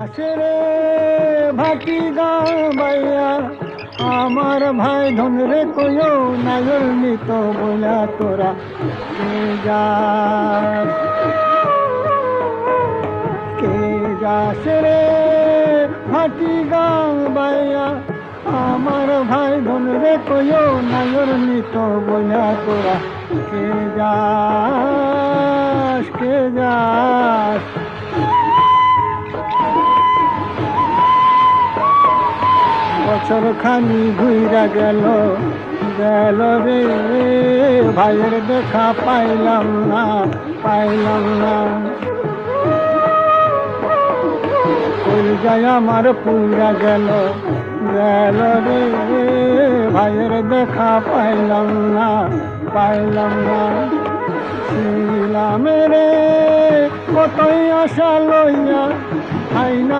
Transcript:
আসরে ভাটি গাইয়া আমার ভাই ধন রে কইও নাগর নিত বলা তোরা কে যাস কে যাস রে ভাটি গাইয়া আমার ভাই ধন রে কইও নাগর নিত বলা তোরা কে যাস কে যাস। বছর খানি ঘুইরা গেল গেল রে ভাইয়ের দেখা পাইলাম না কই যায় আমার পুইরা গেল গেল রে ভাইয়ের দেখা পাইলাম না ছিলাম রে কতই আশা লইয়া আইনা